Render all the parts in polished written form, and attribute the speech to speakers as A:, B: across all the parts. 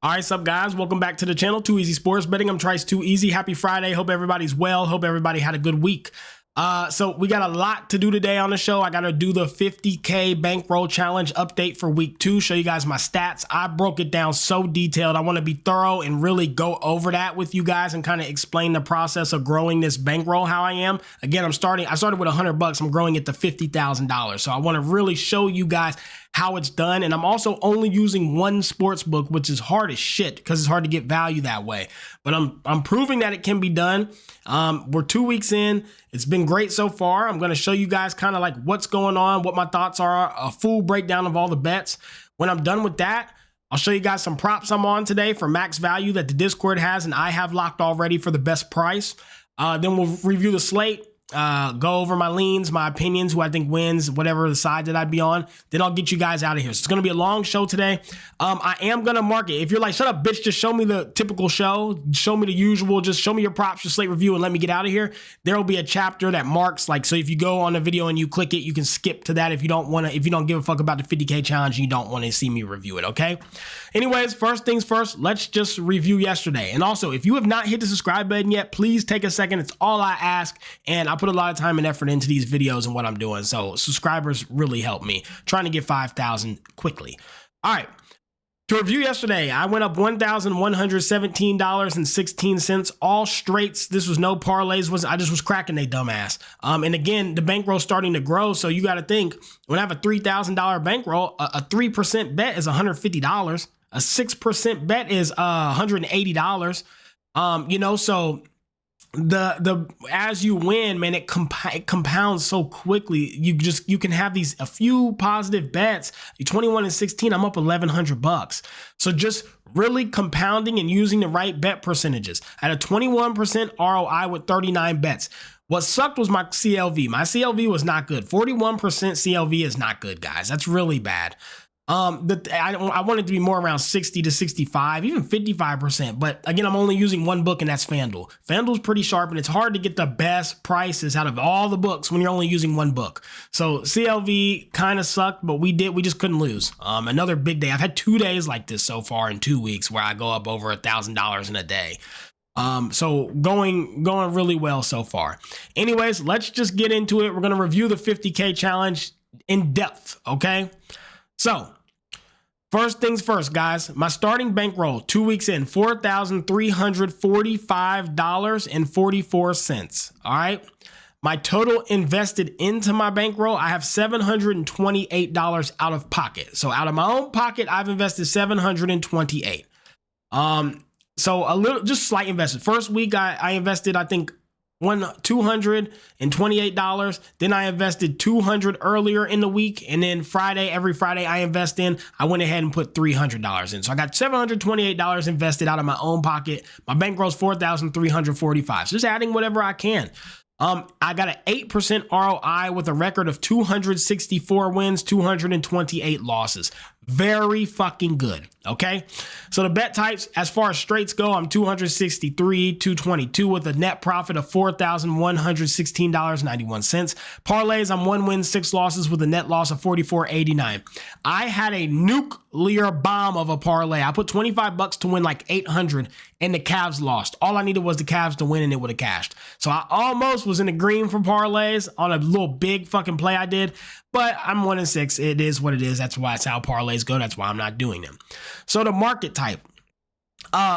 A: All right, sup guys, welcome back to the channel, Too Easy Sports Betting. I'm Trice Too Easy. Happy Friday. Hope everybody's well. Hope everybody had a good week. So we got a lot to do today on the show. I got to do the 50K bankroll challenge update for week 2, show you guys my stats. I broke it down so detailed. I want to be thorough and really go over that with you guys and kind of explain the process of growing this bankroll, how I am. Again, I started with $100. I'm growing it to $50,000. So I want to really show you guys how it's done. And I'm also only using one sports book, which is hard as shit because it's hard to get value that way. But I'm proving that it can be done. We're 2 weeks in. It's been great so far. I'm going to show you guys kind of like what's going on, what my thoughts are, a full breakdown of all the bets. When I'm done with that, I'll show you guys some props I'm on today for max value that the Discord has and I have locked already for the best price. Then we'll review the slate. Go over my leans, my opinions, who I think wins, whatever the side that I'd be on. Then I'll get you guys out of here. So it's going to be a long show today. I am going to mark it. If you're like, shut up, bitch, just show me the typical show. Show me the usual. Just show me your props, your slate review, and let me get out of here. There will be a chapter that marks, like, so if you go on the video and you click it, you can skip to that if you don't want to, if you don't give a fuck about the 50K challenge and you don't want to see me review it, okay? Anyways, first things first, let's just review yesterday. And also, if you have not hit the subscribe button yet, please take a second. It's all I ask. And I put a lot of time and effort into these videos and what I'm doing. So subscribers really help me trying to get 5,000 quickly. All right. To review yesterday, I went up $1,117.16, all straights. This was no parlays. I just was cracking they dumbass. And again, the bankroll starting to grow. So you got to think when I have a $3,000 bankroll, a 3% bet is $150. A 6% bet is $180. So the as you win, man, it compounds so quickly. You can have a few positive bets. You're 21 and 16. I'm up $1,100. So just really compounding and using the right bet percentages. I had a 21% ROI with 39 bets. What sucked was my CLV. My CLV was not good. 41% CLV is not good, guys. That's really bad. I want it to be more around 60 to 65, even 55%. But again, I'm only using one book, and that's FanDuel. FanDuel's pretty sharp, and it's hard to get the best prices out of all the books when you're only using one book. So CLV kind of sucked, but we just couldn't lose. Another big day. I've had 2 days like this so far in 2 weeks where I go up over $1,000 in a day. So going really well so far. Anyways, let's just get into it. We're going to review the 50K challenge in depth. Okay. So first things first, guys, my starting bankroll 2 weeks in, $4,345.44. All right. My total invested into my bankroll, I have $728 out of pocket. So out of my own pocket, I've invested $728. So a little, just slight investment. First week, I invested, I think, $228. Then I invested $200 earlier in the week, and then every Friday I invest in. I went ahead and put $300 in, so I got $728 invested out of my own pocket. My bankroll is $4,345. So just adding whatever I can. I got an 8% ROI with a record of 264 wins, 228 losses. Very fucking good. Okay. So the bet types, as far as straights go, I'm 263, 222 with a net profit of $4,116.91. Parlays, I'm 1 win, 6 losses with a net loss of $44.89. I had a nuclear bomb of a parlay. I put $25 to win like 800 and the Cavs lost. All I needed was the Cavs to win and it would have cashed. So I almost was in the green for parlays on a little big fucking play I did. But I'm 1 and 6. It is what it is. That's why it's how parlays go. That's why I'm not doing them. So the market type.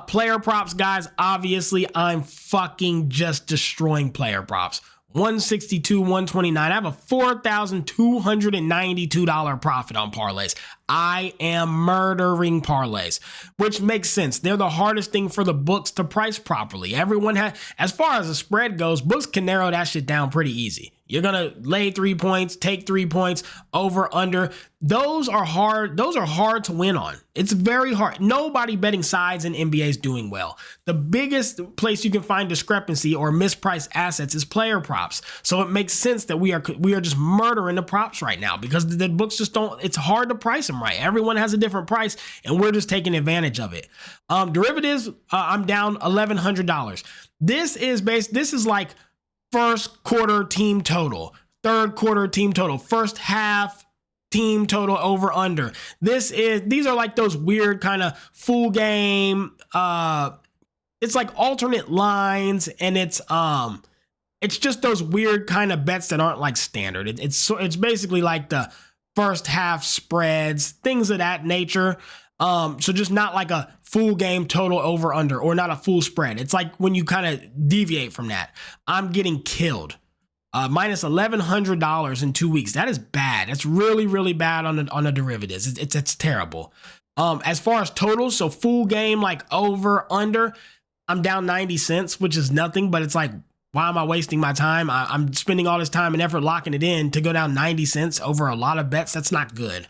A: Player props, guys. Obviously, I'm fucking just destroying player props. 162, 129. I have a $4,292 profit on parlays. I am murdering parlays, which makes sense. They're the hardest thing for the books to price properly. Everyone has, as far as the spread goes, books can narrow that shit down pretty easy. You're going to lay 3 points, take 3 points, over, under. Those are hard. Those are hard to win on. It's very hard. Nobody betting sides in NBA is doing well. The biggest place you can find discrepancy or mispriced assets is player props. So it makes sense that we are just murdering the props right now because the books just don't, it's hard to price them right. Everyone has a different price and we're just taking advantage of it. Derivatives, I'm down $1,100. This is like first quarter team total, third quarter team total, first half team total over under. These are like those weird kind of full game. It's like alternate lines, and it's just those weird kind of bets that aren't like standard. It's basically like the first half spreads, things of that nature. So just not like a full game total over under, or not a full spread. It's like when you kind of deviate from that, I'm getting killed. Minus $1,100 in 2 weeks. That is bad. That's really, really bad on the derivatives. It's terrible. As far as totals, so full game, like over, under, I'm down 90 cents, which is nothing, but it's like, why am I wasting my time? I'm spending all this time and effort locking it in to go down 90 cents over a lot of bets. That's not good.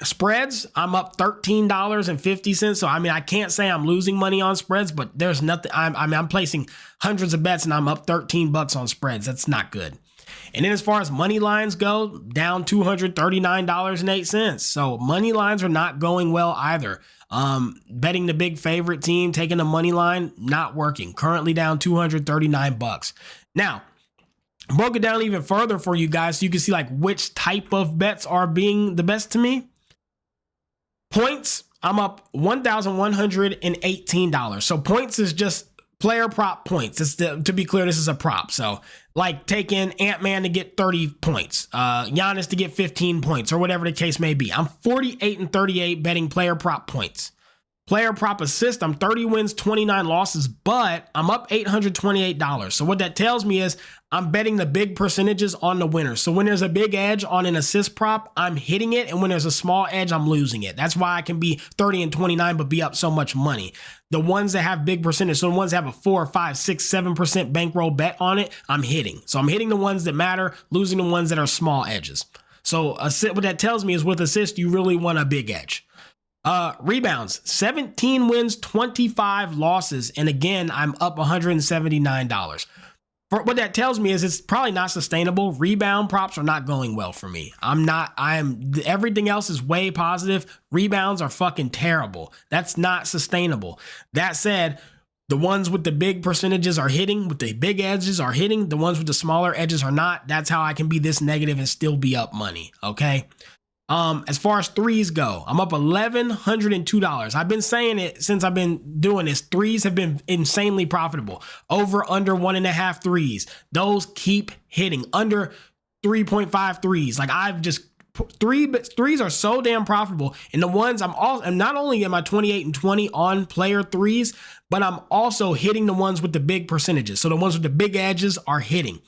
A: Spreads, I'm up $13.50. So, I mean, I can't say I'm losing money on spreads, but there's nothing. I'm placing hundreds of bets and I'm up $13 on spreads. That's not good. And then as far as money lines go, down $239.08. So money lines are not going well either. Betting the big favorite team, taking the money line, not working. Currently down $239. Now, broke it down even further for you guys so you can see like which type of bets are being the best to me. Points, I'm up $1,118. So points is just player prop points. To be clear, this is a prop. So like taking Ant-Man to get 30 points, Giannis to get 15 points, or whatever the case may be. I'm 48-38 betting player prop points. Player prop assist, I'm 30 wins, 29 losses, but I'm up $828. So what that tells me is I'm betting the big percentages on the winners. So when there's a big edge on an assist prop, I'm hitting it. And when there's a small edge, I'm losing it. That's why I can be 30 and 29, but be up so much money. The ones that have big percentage, so the ones that have a 4, 5, 6, 7% bankroll bet on it, I'm hitting. So I'm hitting the ones that matter, losing the ones that are small edges. So what that tells me is with assist, you really want a big edge. Rebounds, 17 wins, 25 losses. And again, I'm up $179. What that tells me is it's probably not sustainable. Rebound props are not going well for me. Everything else is way positive. Rebounds are fucking terrible. That's not sustainable. That said, the ones with the big percentages are hitting, with the big edges are hitting. The ones with the smaller edges are not. That's how I can be this negative and still be up money. Okay. As far as threes go, I'm up $1,102. I've been saying it since I've been doing this. Threes have been insanely profitable. Over under 1.5 threes. Those keep hitting. Under 3.5 threes. Like threes are so damn profitable. And the ones and not only am I 28 and 20 on player threes, but I'm also hitting the ones with the big percentages. So the ones with the big edges are hitting.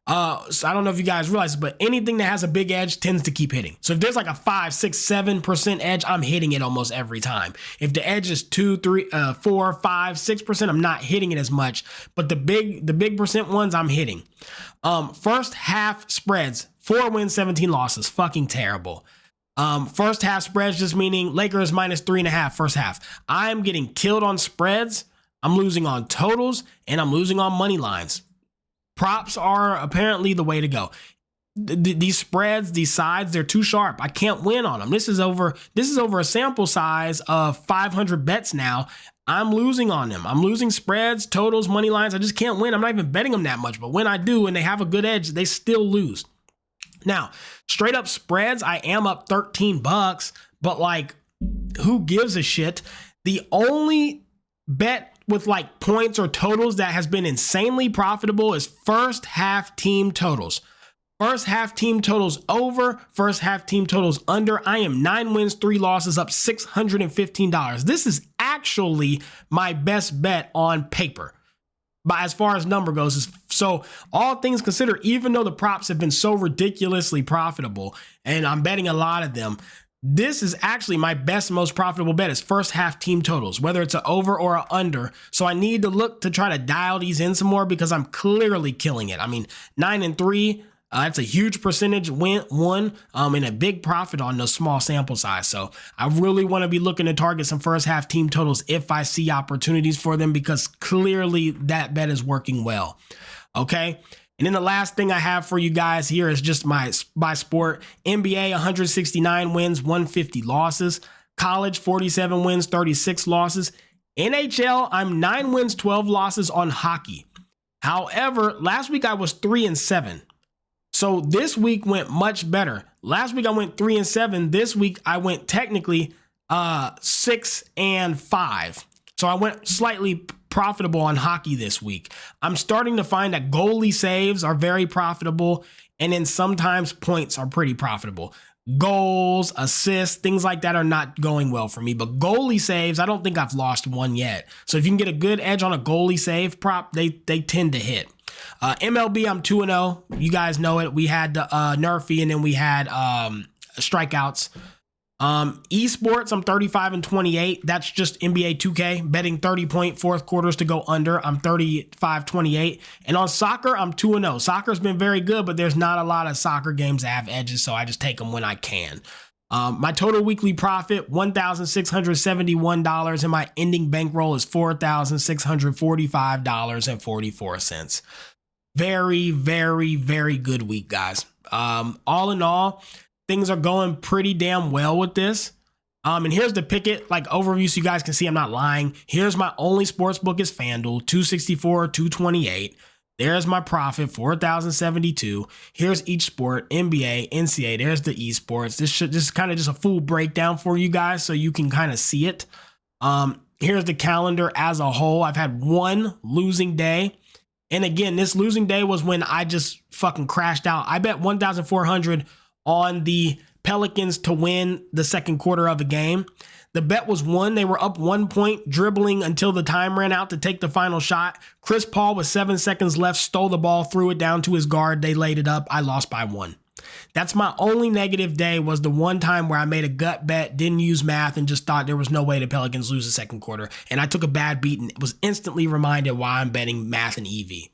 A: So I don't know if you guys realize, but anything that has a big edge tends to keep hitting. So if there's like a 5, 6, 7% edge, I'm hitting it almost every time. If the edge is 2, 3, 4, 5, 6%, I'm not hitting it as much. But the big percent ones, I'm hitting. First half spreads, 4 wins, 17 losses. Fucking terrible. First half spreads just meaning Lakers minus 3.5 first half. I'm getting killed on spreads. I'm losing on totals, and I'm losing on money lines. Props are apparently the way to go. These spreads, these sides, they're too sharp. I can't win on them. This is over a sample size of 500 bets now. I'm losing on them. I'm losing spreads, totals, money lines. I just can't win. I'm not even betting them that much. But when I do and they have a good edge, they still lose. Now, straight up spreads, I am up $13, but like, who gives a shit? The only bet with like points or totals that has been insanely profitable is first half team totals. First half team totals over, first half team totals under. I am 9 wins, 3 losses, up $615. This is actually my best bet on paper. But as far as number goes, so all things considered, even though the props have been so ridiculously profitable and I'm betting a lot of them, this is actually my best, most profitable bet is first half team totals, whether it's an over or an under. So I need to look to try to dial these in some more because I'm clearly killing it. I mean, 9 and 3, that's a huge percentage won, and a big profit on those small sample size. So I really want to be looking to target some first half team totals if I see opportunities for them, because clearly that bet is working well. Okay. And then the last thing I have for you guys here is just my sport. NBA, 169 wins, 150 losses. College, 47 wins, 36 losses. NHL, I'm 9 wins, 12 losses on hockey. However, last week I was 3 and 7. So this week went much better. Last week I went 3-7. This week I went technically 6-5. So I went slightly profitable on hockey this week. I'm starting to find that goalie saves are very profitable, and then sometimes points are pretty profitable. Goals, assists, things like that are not going well for me, but goalie saves, I don't think I've lost one yet. So if you can get a good edge on a goalie save prop, they tend to hit. MLB, I'm 2-0. You guys know it. We had Nerfy, and then we had strikeouts. Esports, I'm 35-28. That's just NBA 2K, betting 30-point fourth quarters to go under. I'm 35-28. And on soccer, I'm 2-0. Soccer's been very good, but there's not a lot of soccer games that have edges, so I just take them when I can. My total weekly profit, $1,671, and my ending bankroll is $4,645.44. Very, very, very good week, guys. All in all, things are going pretty damn well with this. And here's the picket like overview so you guys can see I'm not lying. Here's my only sports book is FanDuel, 264, 228. There's my profit, 4,072. Here's each sport, NBA, NCAA. There's the esports. This is kind of just a full breakdown for you guys so you can kind of see it. Here's the calendar as a whole. I've had one losing day. And again, this losing day was when I just fucking crashed out. I bet 1,400 on the Pelicans to win the second quarter of a game. The bet was won. They were up 1 point, dribbling until the time ran out to take the final shot. Chris Paul, with 7 seconds left, stole the ball, threw it down to his guard. They laid it up. I lost by 1. That's my only negative day, was the one time where I made a gut bet, didn't use math, and just thought there was no way the Pelicans lose the second quarter. And I took a bad beat and was instantly reminded why I'm betting math and EV.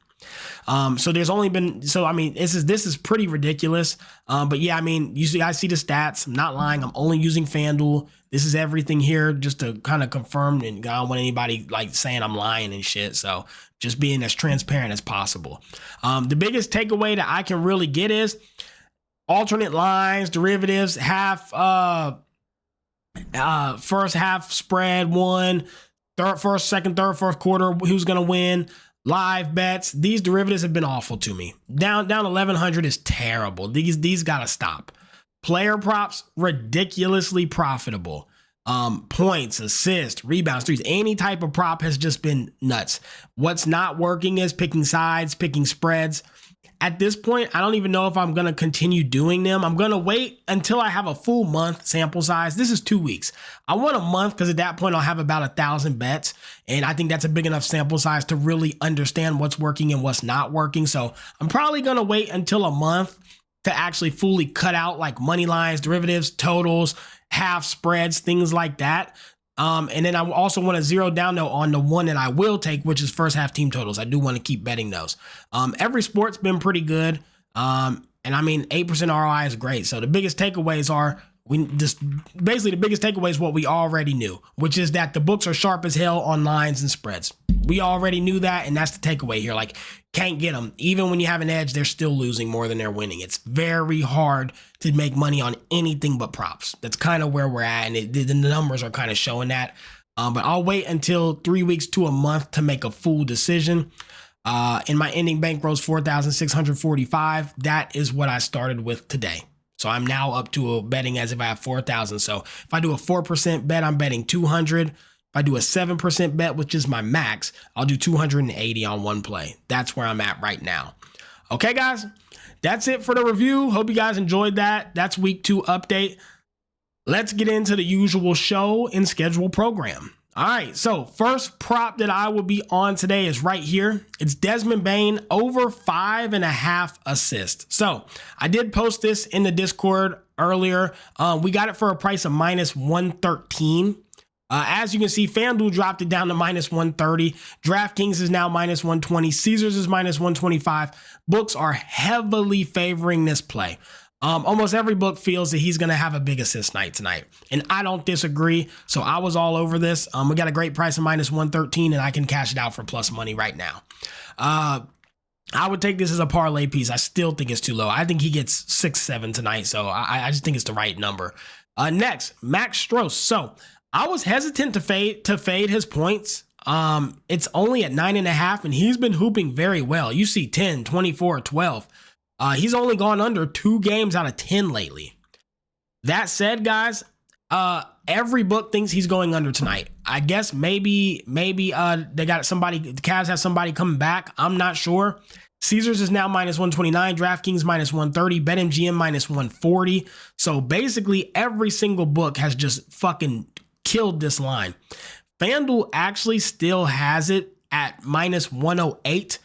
A: So there's only been, so I mean, this is pretty ridiculous. But yeah, I mean, usually I see the stats. I'm not lying. I'm only using FanDuel. This is everything here just to kind of confirm, and I don't want anybody like saying I'm lying and shit. So just being as transparent as possible. The biggest takeaway that I can really get is alternate lines, derivatives, first half spread one, first, second, third, fourth quarter, who's going to win. Live bets. These derivatives have been awful to me. Down 1,100 is terrible. These got to stop. Player props, ridiculously profitable. Points, assists, rebounds, threes, any type of prop has just been nuts. What's not working is picking sides, picking spreads. At this point, I don't even know if I'm going to continue doing them. I'm going to wait until I have a full month sample size. This is 2 weeks. I want a month because at that point I'll have about 1,000 bets. And I think that's a big enough sample size to really understand what's working and what's not working. So I'm probably going to wait until a month to actually fully cut out like money lines, derivatives, totals, half spreads, things like that. And then I also want to zero down though on the one that I will take, which is first half team totals. I do want to keep betting those. Every sport's been pretty good. And I mean, 8% ROI is great. So the biggest takeaways are basically the biggest takeaway is what we already knew, which is that the books are sharp as hell on lines and spreads. We already knew that. And that's the takeaway here. Like, can't get them. Even when you have an edge, they're still losing more than they're winning. It's very hard to make money on anything but props. That's kind of where we're at. And the numbers are kind of showing that. But I'll wait until 3 weeks to a month to make a full decision. And my ending bankroll is 4,645. That is what I started with today. So I'm now up to a betting as if I have 4,000. So if I do a 4% bet, I'm betting 200. If I do a 7% bet, which is my max, I'll do 280 on one play. That's where I'm at right now. Okay, guys, that's it for the review. Hope you guys enjoyed that. That's week 2 update. Let's get into the usual show and schedule program. All right, so first prop that I will be on today is right here. It's Desmond Bane over 5.5 assists. So I did post this in the Discord earlier. We got it for a price of -113. As you can see, FanDuel dropped it down to -130. DraftKings is now -120. Caesars is -125. Books are heavily favoring this play. Almost every book feels that he's going to have a big assist night tonight. And I don't disagree. So I was all over this. We got a great price of -113, and I can cash it out for plus money right now. I would take this as a parlay piece. I still think it's too low. I think he gets 6-7 tonight. So I just think it's the right number. Next, Max Strus. So I was hesitant to fade his points. It's only at 9.5, and he's been hooping very well. You see 10, 24, 12. He's only gone under 2 games out of 10 lately. That said, guys, every book thinks he's going under tonight. I guess maybe they got somebody, the Cavs have somebody coming back. I'm not sure. Caesars is now -129, DraftKings -130, BetMGM -140. So basically every single book has just fucking killed this line. FanDuel actually still has it at -108.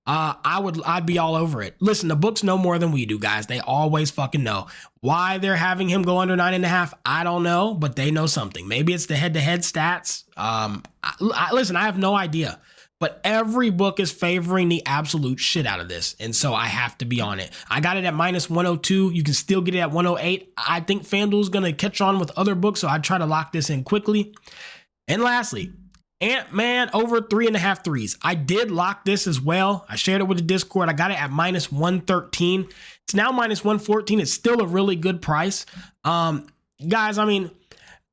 A: I'd be all over it. Listen, the books know more than we do, guys. They always fucking know. Why they're having him go under 9.5, I don't know, but they know something. Maybe it's the head-to-head stats. Listen, I have no idea. But every book is favoring the absolute shit out of this. And so I have to be on it. I got it at -102. You can still get it at 108. I think FanDuel's going to catch on with other books, so I'd try to lock this in quickly. And lastly, Ant-Man over 3.5 threes. I did lock this as well. I shared it with the Discord. I got it at -113. It's now -114. It's still a really good price. Guys, I mean,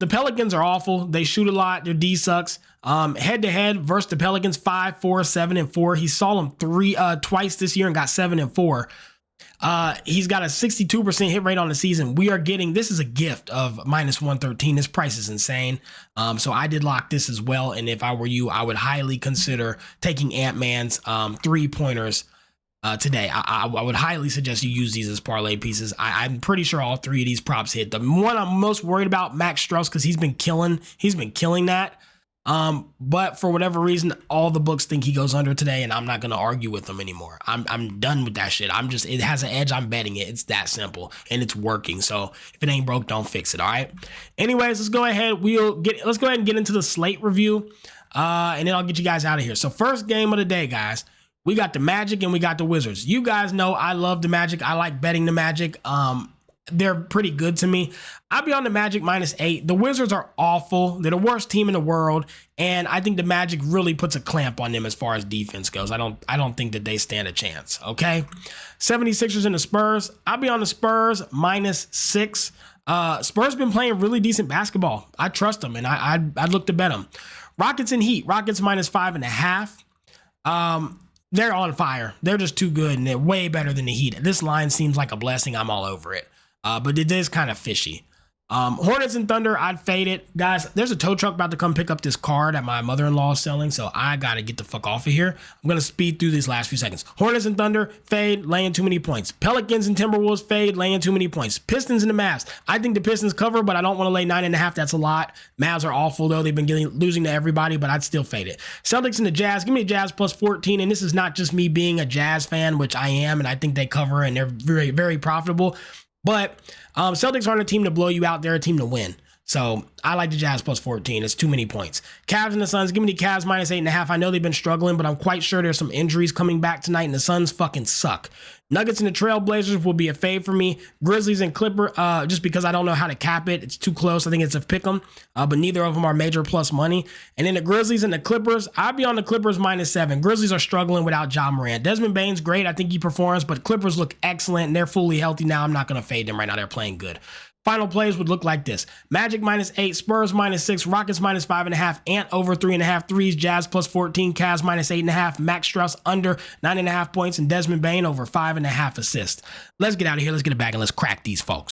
A: the Pelicans are awful. They shoot a lot. Their D sucks. Head-to-head versus the Pelicans, 5-4, 7-4. He saw them twice this year and got 7-4. He's got a 62% hit rate on the season. This is a gift of -113. This price is insane. So I did lock this as well. And if I were you, I would highly consider taking Ant-Man's 3-pointers today. I would highly suggest you use these as parlay pieces. I'm pretty sure all 3 of these props hit. The one I'm most worried about, Max Strus, because he's been killing that. But for whatever reason, all the books think he goes under today, and I'm not going to argue with them anymore. I'm done with that shit. It has an edge. I'm betting it. It's that simple, and it's working. So if it ain't broke, don't fix it. All right. Anyways, let's go ahead. Let's go ahead and get into the slate review. And then I'll get you guys out of here. So first game of the day, guys, we got the Magic and we got the Wizards. You guys know I love the Magic. I like betting the Magic. They're pretty good to me. I'll be on the Magic -8. The Wizards are awful. They're the worst team in the world. And I think the Magic really puts a clamp on them as far as defense goes. I don't think that they stand a chance. Okay. 76ers and the Spurs. I'll be on the Spurs -6. Spurs been playing really decent basketball. I trust them and I'd look to bet them. Rockets and Heat. Rockets -5.5. They're on fire. They're just too good and they're way better than the Heat. This line seems like a blessing. I'm all over it. But it is kind of fishy. Hornets and Thunder, I'd fade it. Guys, there's a tow truck about to come pick up this car that my mother-in-law is selling, so I got to get the fuck off of here. I'm going to speed through these last few seconds. Hornets and Thunder, fade, laying too many points. Pelicans and Timberwolves, fade, laying too many points. Pistons and the Mavs. I think the Pistons cover, but I don't want to lay 9.5. That's a lot. Mavs are awful, though. They've been losing to everybody, but I'd still fade it. Celtics and the Jazz. Give me the Jazz +14, and this is not just me being a Jazz fan, which I am, and I think they cover, and they're very, very profitable. But Celtics aren't a team to blow you out. They're a team to win. So I like the Jazz +14. It's too many points. Cavs and the Suns. Give me the Cavs -8.5. I know they've been struggling, but I'm quite sure there's some injuries coming back tonight, and the Suns fucking suck. Nuggets and the Trailblazers will be a fade for me. Grizzlies and Clipper, just because I don't know how to cap it. It's too close. I think it's a pick 'em, but neither of them are major plus money. And then the Grizzlies and the Clippers, I'll be on the Clippers -7. Grizzlies are struggling without Ja Morant. Desmond Bane's great. I think he performs, but Clippers look excellent, and they're fully healthy now. I'm not going to fade them right now. They're playing good. Final plays would look like this. Magic -8, Spurs -6, Rockets -5.5, Ant over 3.5 threes, Jazz +14, Cavs -8.5, Max Strus under 9.5 points, and Desmond Bane over 5.5 assists. Let's get out of here. Let's get it back and let's crack these folks.